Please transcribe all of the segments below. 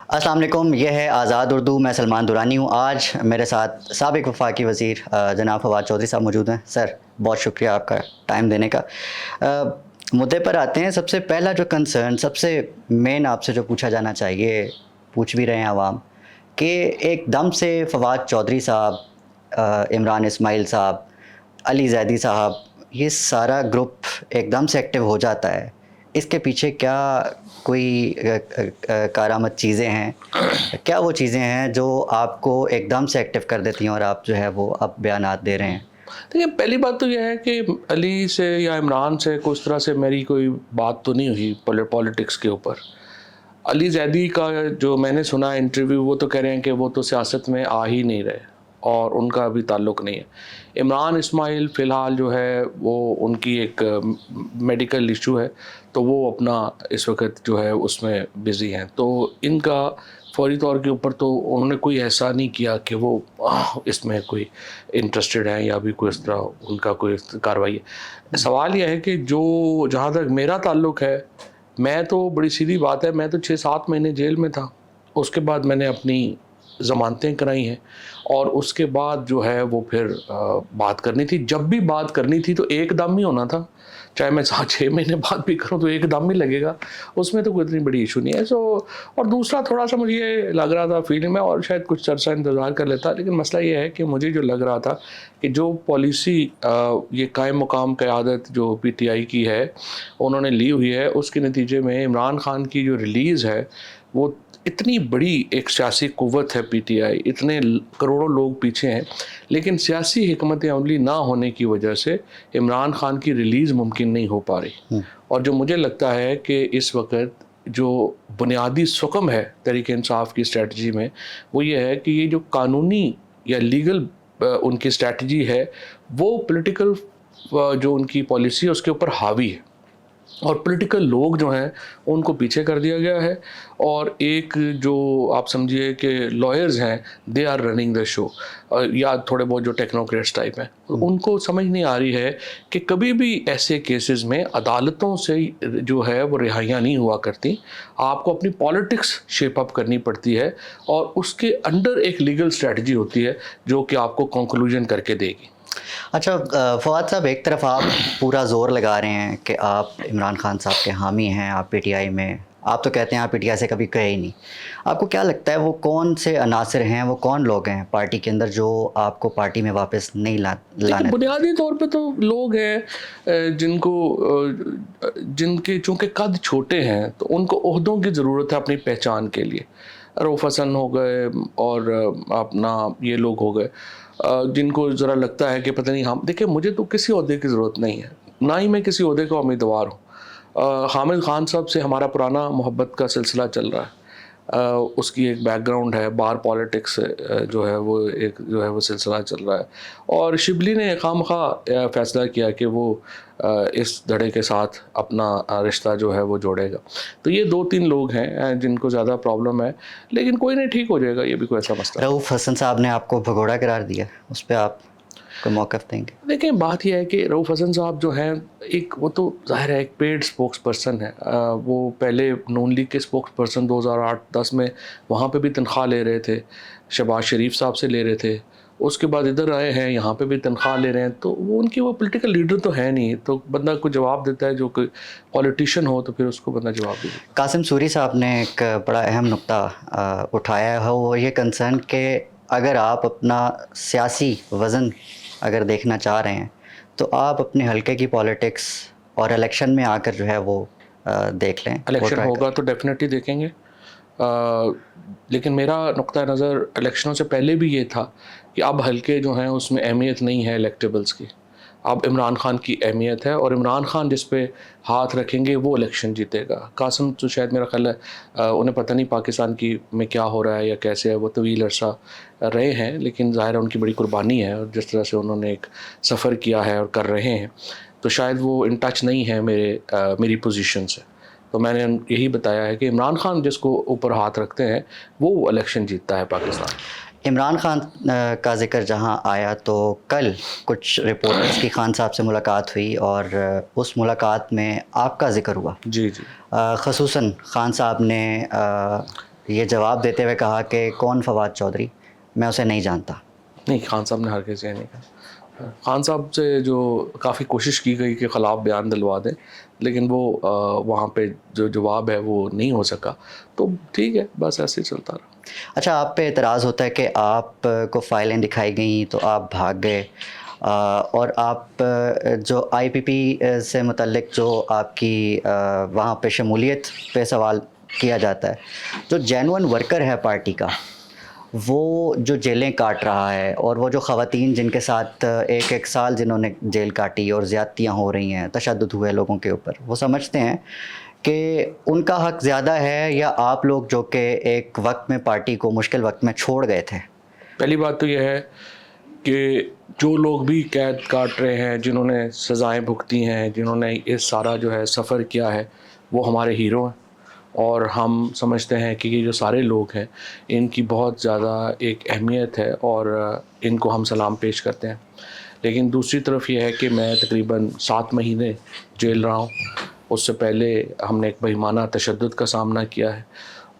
السلام علیکم، یہ ہے آزاد اردو، میں سلمان دورانی ہوں۔ آج میرے ساتھ سابق وفاقی وزیر جناب فواد چودھری صاحب موجود ہیں۔ سر، بہت شکریہ آپ کا ٹائم دینے کا۔ مدعے پر آتے ہیں۔ سب سے پہلا جو کنسرن، سب سے مین آپ سے جو پوچھا جانا چاہیے، پوچھ بھی رہے ہیں عوام، کہ ایک دم سے فواد چودھری صاحب، عمران اسماعیل صاحب، علی زیدی صاحب، یہ سارا گروپ ایک دم سے ایکٹیو ہو جاتا ہے۔ اس کے پیچھے کیا کوئی کارآمد چیزیں ہیں؟ کیا وہ چیزیں ہیں جو آپ کو ایک دم سے ایکٹیو کر دیتی ہیں اور آپ جو ہے وہ اب بیانات دے رہے ہیں؟ دیکھیے، پہلی بات تو یہ ہے کہ علی سے یا عمران سے اس طرح سے میری کوئی بات تو نہیں ہوئی پولیٹکس کے اوپر۔ علی زیدی کا جو میں نے سنا انٹرویو، وہ تو کہہ رہے ہیں کہ وہ تو سیاست میں آ ہی نہیں رہے اور ان کا ابھی تعلق نہیں ہے۔ عمران اسماعیل فی الحال جو ہے وہ ان کی ایک میڈیکل ایشو ہے، تو وہ اپنا اس وقت جو ہے اس میں بزی ہیں، تو ان کا فوری طور کے اوپر تو انہوں نے کوئی ایسا نہیں کیا کہ وہ اس میں کوئی انٹرسٹڈ ہیں یا بھی کوئی اس طرح ان کا کوئی کارروائی ہے۔ سوال یہ ہے کہ جو جہاں تک میرا تعلق ہے، میں تو بڑی سیدھی بات ہے، میں تو 6-7 مہینے جیل میں تھا۔ اس کے بعد میں نے اپنی ضمانتیں کرائی ہیں اور اس کے بعد جو ہے وہ پھر بات کرنی تھی۔ جب بھی بات کرنی تھی تو ایک دم ہی ہونا تھا، چاہے میں 6 مہینے بعد بھی کروں تو ایک دم ہی لگے گا، اس میں تو کوئی اتنی بڑی ایشو نہیں ہے۔ اور دوسرا تھوڑا سا مجھے یہ لگ رہا تھا فیلنگ میں، اور شاید کچھ عرصہ انتظار کر لیتا، لیکن مسئلہ یہ ہے کہ مجھے جو لگ رہا تھا کہ جو پالیسی یہ قائم مقام قیادت جو پی ٹی آئی کی ہے انہوں نے لی ہوئی ہے، اس کے نتیجے میں عمران خان کی جو ریلیز ہے، وہ اتنی بڑی ایک سیاسی قوت ہے پی ٹی آئی، اتنے کروڑوں لوگ پیچھے ہیں، لیکن سیاسی حکمت عملی نہ ہونے کی وجہ سے عمران خان کی ریلیز ممکن نہیں ہو پا رہی۔ اور جو مجھے لگتا ہے کہ اس وقت جو بنیادی سقم ہے تحریک انصاف کی اسٹریٹجی میں، وہ یہ ہے کہ یہ جو قانونی یا لیگل ان کی اسٹریٹجی ہے، وہ پولیٹیکل جو ان کی پالیسی ہے اس کے اوپر حاوی ہے، اور پولیٹیکل لوگ جو ہیں ان کو پیچھے کر دیا گیا ہے، اور ایک جو آپ سمجھیے کہ لائرز ہیں، دے آر رننگ دا شو، یا تھوڑے بہت جو ٹیکنوکریٹس ٹائپ ہیں، ان کو سمجھ نہیں آ رہی ہے کہ کبھی بھی ایسے کیسز میں عدالتوں سے جو ہے وہ رہائیاں نہیں ہوا کرتی، آپ کو اپنی پالیٹکس شیپ اپ کرنی پڑتی ہے، اور اس کے انڈر ایک لیگل اسٹریٹجی ہوتی ہے جو کہ آپ کو کنکلوژن کر کے دے گی۔ اچھا فواد صاحب، ایک طرف آپ پورا زور لگا رہے ہیں کہ آپ عمران خان صاحب کے حامی ہیں، آپ پی ٹی آئی میں، آپ تو کہتے ہیں آپ پی ٹی آئی سے کبھی گئے ہی نہیں۔ آپ کو کیا لگتا ہے وہ کون سے عناصر ہیں، وہ کون لوگ ہیں پارٹی کے اندر جو آپ کو پارٹی میں واپس نہیں لانے؟ بنیادی طور پہ تو لوگ ہیں جن کے چونکہ قد چھوٹے ہیں تو ان کو عہدوں کی ضرورت ہے اپنی پہچان کے لیے۔ رؤف حسن ہو گئے، اور اپنا یہ لوگ ہو گئے جن کو ذرا لگتا ہے کہ پتہ نہیں، ہم دیکھیں مجھے تو کسی عہدے کی ضرورت نہیں ہے، نہ ہی میں کسی عہدے کا امیدوار ہوں۔ حامد خان صاحب سے ہمارا پرانا محبت کا سلسلہ چل رہا ہے، اس کی ایک بیک گراؤنڈ ہے، بار پالیٹکس جو ہے وہ ایک جو ہے وہ سلسلہ چل رہا ہے، اور شبلی نے خواہ فیصلہ کیا کہ وہ اس دھڑے کے ساتھ اپنا رشتہ جو ہے وہ جوڑے گا۔ تو یہ 2-3 لوگ ہیں جن کو زیادہ پرابلم ہے، لیکن کوئی نہیں، ٹھیک ہو جائے گا، یہ بھی کوئی ایسا مسئلہ۔ رؤف حسن صاحب نے آپ کو بھگوڑا قرار دیا، اس پہ آپ کوئی موقف دیں گے؟ دیکھیں، بات یہ ہے کہ رؤف حسن صاحب جو ہیں، وہ تو ظاہر ہے ایک پیڈ سپوکس پرسن ہے، وہ پہلے نون لیگ کے سپوکس پرسن 2008-10 میں وہاں پہ بھی تنخواہ لے رہے تھے، شہباز شریف صاحب سے لے رہے تھے، اس کے بعد ادھر آئے ہیں، یہاں پہ بھی تنخواہ لے رہے ہیں، تو وہ ان کی وہ پولیٹیکل لیڈر تو ہے نہیں، تو بندہ کو جواب دیتا ہے، جو کوئی پولیٹیشین ہو تو پھر اس کو بندہ جواب دے دیتا۔ قاسم سوری صاحب نے ایک بڑا اہم نقطہ اٹھایا ہے، وہ یہ کنسرن کہ اگر آپ اپنا سیاسی وزن اگر دیکھنا چاہ رہے ہیں تو آپ اپنے حلقے کی پالیٹکس اور الیکشن میں آ کر جو ہے وہ دیکھ لیں۔ الیکشن ہوگا تو ڈیفینیٹلی دیکھیں گے، لیکن میرا نقطہ نظر الیکشنوں سے پہلے بھی یہ تھا کہ اب حلقے جو ہیں اس میں اہمیت نہیں ہے الیکٹیبلز کی، اب عمران خان کی اہمیت ہے، اور عمران خان جس پہ ہاتھ رکھیں گے وہ الیکشن جیتے گا۔ قاسم تو شاید میرا خیال ہے انہیں پتہ نہیں پاکستان کی میں کیا ہو رہا ہے یا کیسے ہے، وہ طویل عرصہ رہے ہیں، لیکن ظاہر ہے ان کی بڑی قربانی ہے، اور جس طرح سے انہوں نے ایک سفر کیا ہے اور کر رہے ہیں، تو شاید وہ ان ٹچ نہیں ہے میری پوزیشن سے۔ تو میں نے یہی بتایا ہے کہ عمران خان جس کو اوپر ہاتھ رکھتے ہیں وہ الیکشن جیتتا ہے پاکستان۔ عمران خان کا ذکر جہاں آیا تو کل کچھ رپورٹرز کی خان صاحب سے ملاقات ہوئی، اور اس ملاقات میں آپ کا ذکر ہوا۔ جی جی، خصوصاً خان صاحب نے یہ جواب دیتے ہوئے کہا کہ کون فواد چودھری، میں اسے نہیں جانتا. نہیں، خان صاحب نے ہرگز یہ نہیں کہا. خان صاحب سے جو کافی کوشش کی گئی کہ خلاف بیان دلوا دیں، لیکن وہ وہاں پہ جو جواب ہے وہ نہیں ہو سکا. تو ٹھیک ہے، بس ایسے ہی چلتا رہا. اچھا، آپ پہ اعتراض ہوتا ہے کہ آپ کو فائلیں دکھائی گئیں تو آپ بھاگ گئے، اور آپ جو آئی پی پی سے متعلق جو آپ کی وہاں پہ شمولیت پہ سوال کیا جاتا ہے، جو جینون ورکر ہے پارٹی کا، وہ جو جیلیں کاٹ رہا ہے، اور وہ جو خواتین جن کے ساتھ ایک ایک سال جنہوں نے جیل کاٹی اور زیادتیاں ہو رہی ہیں، تشدد ہوئے لوگوں کے اوپر، وہ سمجھتے ہیں کہ ان کا حق زیادہ ہے یا آپ لوگ جو کہ ایک وقت میں پارٹی کو مشکل وقت میں چھوڑ گئے تھے؟ پہلی بات تو یہ ہے کہ جو لوگ بھی قید کاٹ رہے ہیں، جنہوں نے سزائیں بھگتی ہیں، جنہوں نے اس سارا جو ہے سفر کیا ہے، وہ ہمارے ہیرو ہیں. اور ہم سمجھتے ہیں کہ یہ جو سارے لوگ ہیں ان کی بہت زیادہ ایک اہمیت ہے اور ان کو ہم سلام پیش کرتے ہیں. لیکن دوسری طرف یہ ہے کہ میں تقریباً 7 مہینے جیل رہا ہوں. اس سے پہلے ہم نے ایک بہیمانہ تشدد کا سامنا کیا ہے.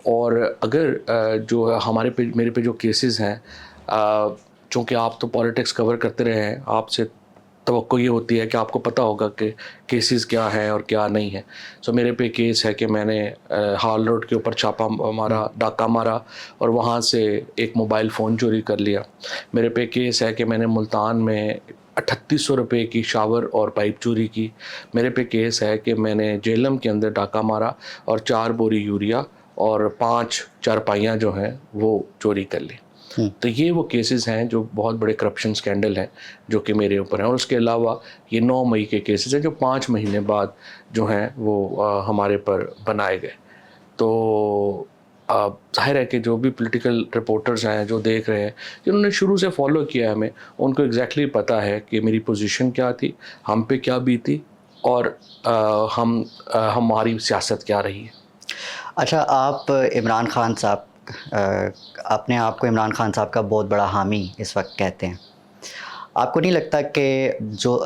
اور اگر جو ہمارے پہ میرے پہ جو کیسز ہیں، چونکہ آپ تو پالیٹکس کور کرتے رہے ہیں، آپ سے توقع یہ ہوتی ہے کہ آپ کو پتہ ہوگا کہ کیسز کیا ہیں اور کیا نہیں ہیں. سو میرے پہ کیس ہے کہ میں نے ہال روڈ کے اوپر چھاپا مارا، ڈاکہ مارا، اور وہاں سے ایک موبائل فون چوری کر لیا. میرے پہ کیس ہے کہ میں نے ملتان میں 3800 روپے کی شاور اور پائپ چوری کی. میرے پہ کیس ہے کہ میں نے جیلم کے اندر ڈاکہ مارا اور 4 بوری یوریا اور 5 چارپائیاں جو ہیں وہ چوری کر لی. تو یہ وہ کیسز ہیں جو بہت بڑے کرپشن سکینڈل ہیں جو کہ میرے اوپر ہیں. اور اس کے علاوہ یہ 9 مئی کے کیسز ہیں جو 5 مہینے بعد جو ہیں وہ ہمارے پر بنائے گئے. تو ظاہر ہے کہ جو بھی پولیٹیکل رپورٹرز ہیں جو دیکھ رہے ہیں، جنہوں نے شروع سے فالو کیا ہے ہمیں، ان کو ایگزیکٹلی پتہ ہے کہ میری پوزیشن کیا تھی، ہم پہ کیا بیتی، اور ہماری سیاست کیا رہی ہے. اچھا، آپ عمران خان صاحب، اپنے آپ کو عمران خان صاحب کا بہت بڑا حامی اس وقت کہتے ہیں. آپ کو نہیں لگتا کہ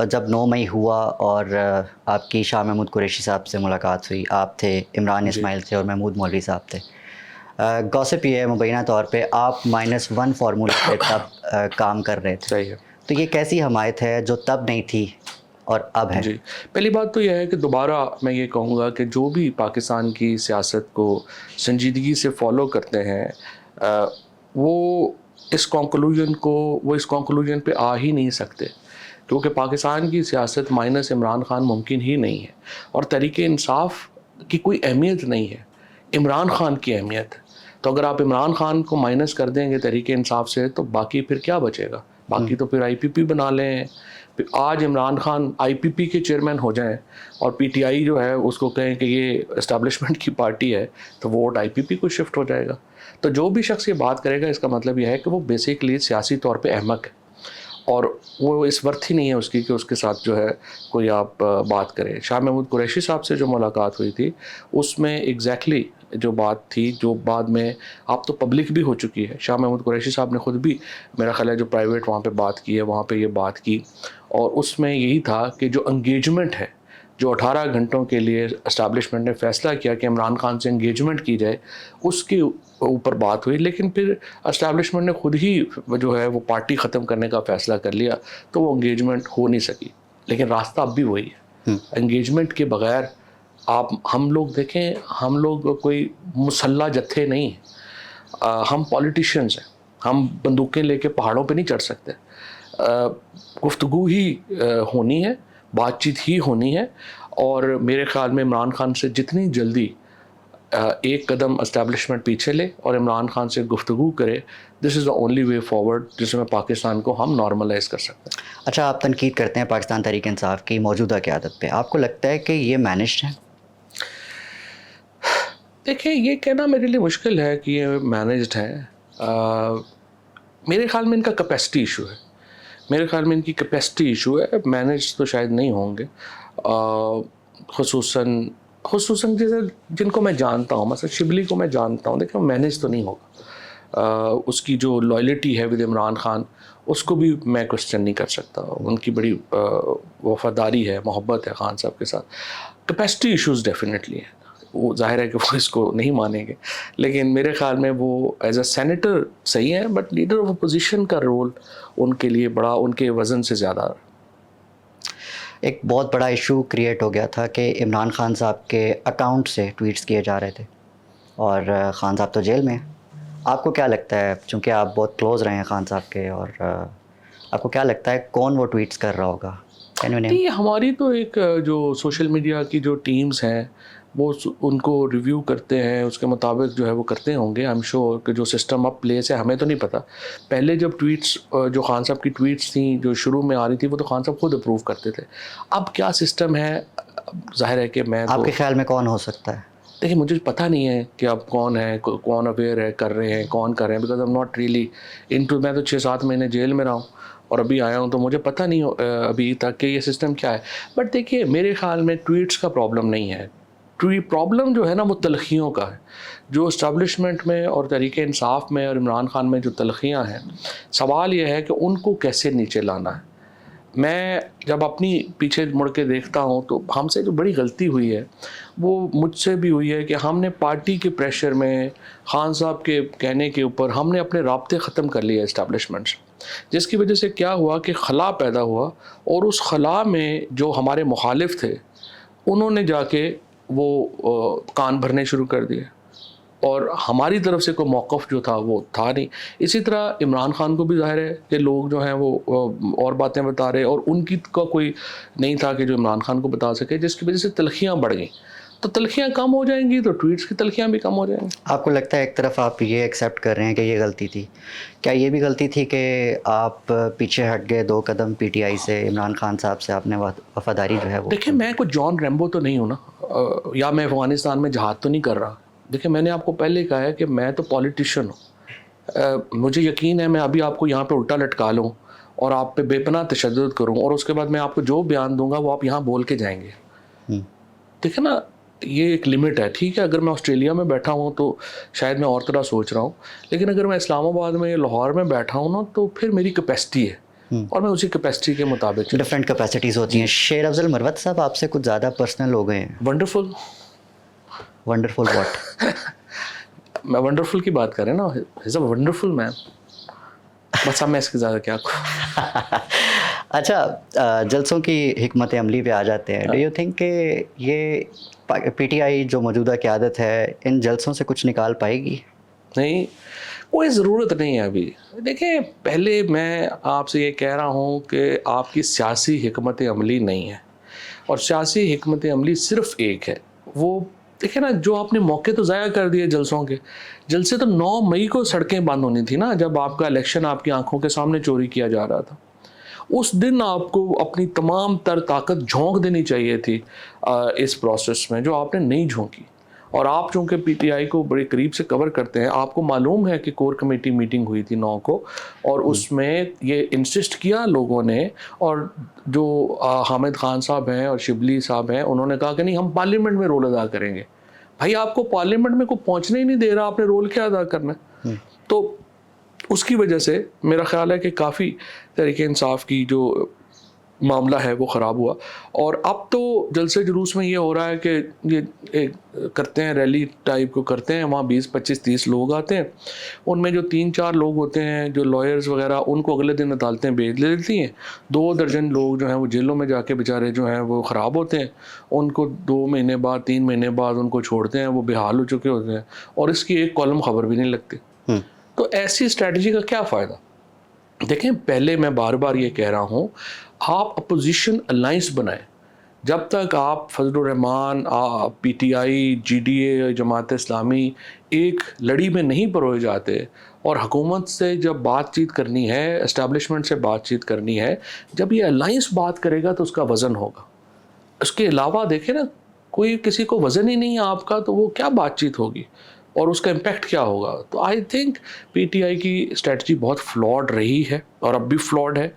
جب 9 مئی ہوا اور آپ کی شاہ محمود قریشی صاحب سے ملاقات ہوئی، آپ تھے، عمران جی. اسماعیل تھے اور محمود مولوی صاحب تھے، گوسپ یہ ہے مبینہ طور پہ آپ -1 فارمولہ پہ تب کام کر رہے تھے، صحیح ہے. تو یہ کیسی حمایت ہے جو تب نہیں تھی اور اب ہے؟ جی، پہلی بات تو یہ ہے کہ دوبارہ میں یہ کہوں گا کہ جو بھی پاکستان کی سیاست کو سنجیدگی سے فالو کرتے ہیں، وہ اس کنکلوژن پہ آ ہی نہیں سکتے، کیونکہ پاکستان کی سیاست مائنس عمران خان ممکن ہی نہیں ہے. اور تحریک انصاف کی کوئی اہمیت نہیں ہے، عمران خان کی اہمیت ہے. تو اگر آپ عمران خان کو مائنس کر دیں گے تحریک انصاف سے، تو باقی پھر کیا بچے گا؟ باقی تو پھر آئی پی پی بنا لیں. پھر آج عمران خان آئی پی پی کے چیئرمین ہو جائیں اور پی ٹی آئی جو ہے اس کو کہیں کہ یہ اسٹیبلشمنٹ کی پارٹی ہے، تو ووٹ آئی پی پی کو شفٹ ہو جائے گا. تو جو بھی شخص یہ بات کرے گا، اس کا مطلب یہ ہے کہ وہ بیسکلی سیاسی طور پہ احمق ہے، اور وہ اس ورتھ ہی نہیں ہے اس کی کہ اس کے ساتھ جو ہے کوئی آپ بات کریں. شاہ محمود قریشی صاحب سے جو ملاقات ہوئی تھی، اس میں ایگزیکٹلی جو بات تھی، جو بعد میں آپ تو پبلک بھی ہو چکی ہے، شاہ محمود قریشی صاحب نے خود بھی میرا خیال ہے جو پرائیویٹ وہاں پہ بات کی ہے، وہاں پہ یہ بات کی، اور اس میں یہی تھا کہ جو انگیجمنٹ ہے، جو 18 گھنٹوں کے لیے اسٹیبلشمنٹ نے فیصلہ کیا کہ عمران خان سے انگیجمنٹ کی جائے، اس کے اوپر بات ہوئی. لیکن پھر اسٹیبلشمنٹ نے خود ہی جو ہے وہ پارٹی ختم کرنے کا فیصلہ کر لیا، تو وہ انگیجمنٹ ہو نہیں سکی. لیکن راستہ اب بھی وہی ہے، انگیجمنٹ کے بغیر ہم لوگ دیکھیں، ہم لوگ کوئی مسلح جتھے نہیں ہیں، ہم پولیٹیشینز ہیں، ہم بندوقیں لے کے پہاڑوں پہ نہیں چڑھ سکتے. گفتگو ہی ہونی ہے، بات چیت ہی ہونی ہے. اور میرے خیال میں عمران خان سے جتنی جلدی ایک قدم اسٹیبلشمنٹ پیچھے لے اور عمران خان سے گفتگو کرے، دس از دا اونلی وے فارورڈ جس میں پاکستان کو ہم نارملائز کر سکتے ہیں. اچھا، آپ تنقید کرتے ہیں پاکستان تحریک انصاف کی موجودہ قیادت پہ، آپ کو لگتا ہے کہ یہ مینجڈ ہے؟ دیکھیں، یہ کہنا میرے لیے مشکل ہے کہ یہ مینجڈ ہے. میرے خیال میں ان کا کیپیسٹی ایشو ہے، میرے خیال میں ان کی کیپیسٹی ایشو ہے. مینیج تو شاید نہیں ہوں گے، خصوصاً جیسے جن کو میں جانتا ہوں، مثلا شبلی کو میں جانتا ہوں، دیکھیں مینیج تو نہیں ہوگا. اس کی جو لائلٹی ہے ود عمران خان، اس کو بھی میں کوسچن نہیں کر سکتا. ان کی بڑی وفاداری ہے، محبت ہے خان صاحب کے ساتھ. کیپیسٹی ایشوز ڈیفینیٹلی ہیں. وہ ظاہر ہے کہ وہ اس کو نہیں مانیں گے, لیکن میرے خیال میں وہ ایز اے سینیٹر صحیح ہے, بٹ لیڈر آف اپوزیشن کا رول ان کے لیے بڑا, ان کے وزن سے زیادہ. ایک بہت بڑا ایشو کریٹ ہو گیا تھا کہ عمران خان صاحب کے اکاؤنٹ سے ٹویٹس کیے جا رہے تھے, اور خان صاحب تو جیل میں ہیں. آپ کو کیا لگتا ہے, چونکہ آپ بہت کلوز رہے ہیں خان صاحب کے, اور آپ کو کیا لگتا ہے کون وہ ٹویٹس کر رہا ہوگا؟ نہیں, ہماری تو ایک جو سوشل میڈیا کی جو ٹیمز ہیں وہ ان کو ریویو کرتے ہیں, اس کے مطابق جو ہے وہ کرتے ہوں گے. آئی ایم شیور کہ جو سسٹم اپ پلیس ہے, ہمیں تو نہیں پتہ. پہلے جب ٹویٹس جو خان صاحب کی ٹویٹس تھیں جو شروع میں آ رہی تھی, وہ تو خان صاحب خود اپروو کرتے تھے. اب کیا سسٹم ہے, ظاہر ہے کہ میں, آپ کے خیال میں کون ہو سکتا ہے؟ دیکھیے مجھے پتہ نہیں ہے کہ اب کون ہے, کون اویئر ہے, کر رہے ہیں, کون کر رہے ہیں, because am not really into. میں تو 6-7 مہینے جیل میں رہا ہوں اور ابھی آیا ہوں, تو مجھے پتہ نہیں ابھی تک کہ یہ سسٹم کیا ہے. بٹ دیکھیے میرے خیال میں ٹویٹس کا پرابلم نہیں ہے. پرابلم جو ہے نا وہ تلخیوں کا ہے. جو اسٹیبلشمنٹ میں اور تحریک انصاف میں اور عمران خان میں جو تلخیاں ہیں, سوال یہ ہے کہ ان کو کیسے نیچے لانا ہے. میں جب اپنی پیچھے مڑ کے دیکھتا ہوں تو ہم سے جو بڑی غلطی ہوئی ہے وہ مجھ سے بھی ہوئی ہے کہ ہم نے پارٹی کے پریشر میں, خان صاحب کے کہنے کے اوپر, ہم نے اپنے رابطے ختم کر لیے اسٹیبلشمنٹ سے, جس کی وجہ سے کیا ہوا کہ خلا پیدا ہوا, اور اس خلا میں جو ہمارے مخالف تھے انہوں نے جا کے وہ کان بھرنے شروع کر دیے, اور ہماری طرف سے کوئی موقف جو تھا وہ تھا نہیں. اسی طرح عمران خان کو بھی ظاہر ہے کہ لوگ جو ہیں وہ اور باتیں بتا رہے, اور ان کی کا کوئی نہیں تھا کہ جو عمران خان کو بتا سکے, جس کی وجہ سے تلخیاں بڑھ گئیں. تو تلخیاں کم ہو جائیں گی تو ٹویٹس کی تلخیاں بھی کم ہو جائیں گی. آپ کو لگتا ہے ایک طرف آپ یہ ایکسیپٹ کر رہے ہیں کہ یہ غلطی تھی, کیا یہ بھی غلطی تھی کہ آپ پیچھے ہٹ گئے 2 قدم پی ٹی آئی سے, عمران خان صاحب سے آپ نے وفاداری جو ہے وہ؟ دیکھیں میں کوئی جان ریمبو تو نہیں ہوں نا, یا میں افغانستان میں جہاد تو نہیں کر رہا. دیکھیں میں نے آپ کو پہلے کہا ہے کہ میں تو پولیٹیشین ہوں. مجھے یقین ہے میں ابھی آپ کو یہاں پہ الٹا لٹکا لوں اور آپ پہ بے پناہ تشدد کروں, اور اس کے بعد میں آپ کو جو بیان دوں گا وہ آپ یہاں بول کے جائیں گے. دیکھیں نا, یہ ایک لمٹ ہے. ٹھیک ہے, اگر میں آسٹریلیا میں بیٹھا ہوں تو شاید میں اور طرح سوچ رہا ہوں, لیکن اگر میں اسلام آباد میں یا لاہور میں بیٹھا ہوں نا تو پھر میری کیپیسٹی ہے, اور میں اسی کیپیسٹی کے مطابق. ڈفرینٹ کیپیسٹیز ہوتی ہیں. شیر افضل مروت صاحب آپ سے کچھ زیادہ پرسنل ہو گئے ہیں. ونڈرفل. Wonderful what? میں ونڈرفل کی بات کر رہے ہیں نا, از اے ونڈرفل مین. بس اب میں اس کے زیادہ کیا کہوں. اچھا, جلسوں کی حکمت عملی پہ آ جاتے ہیں. ڈو یو تھنک کہ یہ پی ٹی آئی جو موجودہ قیادت ہے ان جلسوں سے کچھ نکال پائے گی؟ نہیں, کوئی ضرورت نہیں ہے ابھی. دیکھیں پہلے میں آپ سے یہ کہہ رہا ہوں کہ آپ کی سیاسی حکمت عملی نہیں ہے, اور سیاسی حکمت عملی صرف ایک ہے. وہ دیکھیں نا, جو آپ نے موقع تو ضائع کر دیے جلسوں کے. جلسے تو 9 مئی کو سڑکیں بند ہونی تھی نا, جب آپ کا الیکشن آپ کی آنکھوں کے سامنے چوری کیا جا رہا تھا. اس دن آپ کو اپنی تمام تر طاقت جھونک دینی چاہیے تھی اس پروسیس میں, جو آپ نے نہیں جھونکی. اور آپ چونکہ پی ٹی آئی کو بڑے قریب سے کور کرتے ہیں, آپ کو معلوم ہے کہ کور کمیٹی میٹنگ ہوئی تھی 9 کو, اور اس میں یہ انسسٹ کیا لوگوں نے, اور جو حامد خان صاحب ہیں اور شبلی صاحب ہیں انہوں نے کہا کہ نہیں ہم پارلیمنٹ میں رول ادا کریں گے. بھائی آپ کو پارلیمنٹ میں کوئی پہنچنے ہی نہیں دے رہا, آپ نے رول کیا ادا کرنا ہے؟ تو اس کی وجہ سے میرا خیال ہے کہ کافی تحریک انصاف کی جو معاملہ ہے وہ خراب ہوا. اور اب تو جلسے جلوس میں یہ ہو رہا ہے کہ یہ کرتے ہیں, ریلی ٹائپ کو کرتے ہیں, وہاں 20, 25, 30 لوگ آتے ہیں. ان میں جو 3-4 لوگ ہوتے ہیں جو لائرز وغیرہ, ان کو اگلے دن عدالتیں بھیج دیتی ہیں. 2 درجن لوگ جو ہیں وہ جیلوں میں جا کے بیچارے جو ہیں وہ خراب ہوتے ہیں. ان کو 2 مہینے بعد 3 مہینے بعد ان کو چھوڑتے ہیں, وہ بحال ہو چکے ہوتے ہیں, اور اس کی ایک کالم خبر بھی نہیں لگتی. تو ایسی اسٹریٹجی کا کیا فائدہ؟ دیکھیں پہلے میں بار بار یہ کہہ رہا ہوں, آپ اپوزیشن الائنس بنائیں. جب تک آپ فضل الرحمان, P T I, G D A, Jamaat Islami ایک لڑی میں نہیں پروئے جاتے, اور حکومت سے جب بات چیت کرنی ہے, اسٹیبلشمنٹ سے بات چیت کرنی ہے, جب یہ الائنس بات کرے گا تو اس کا وزن ہوگا. اس کے علاوہ دیکھیں نا, کوئی کسی کو وزن ہی نہیں ہے آپ کا, تو وہ کیا بات چیت ہوگی اور اس کا امپیکٹ کیا ہوگا. تو I think P T I کی اسٹریٹجی بہت فلاڈ رہی ہے اور اب بھی فلاڈ ہے.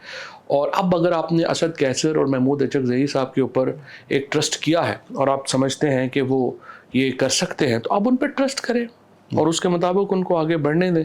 اور اب اگر آپ نے اسد کیسر اور محمود اچکزئی صاحب کے اوپر ایک ٹرسٹ کیا ہے اور آپ سمجھتے ہیں کہ وہ یہ کر سکتے ہیں, تو آپ ان پہ ٹرسٹ کریں اور اس کے مطابق ان کو آگے بڑھنے دیں.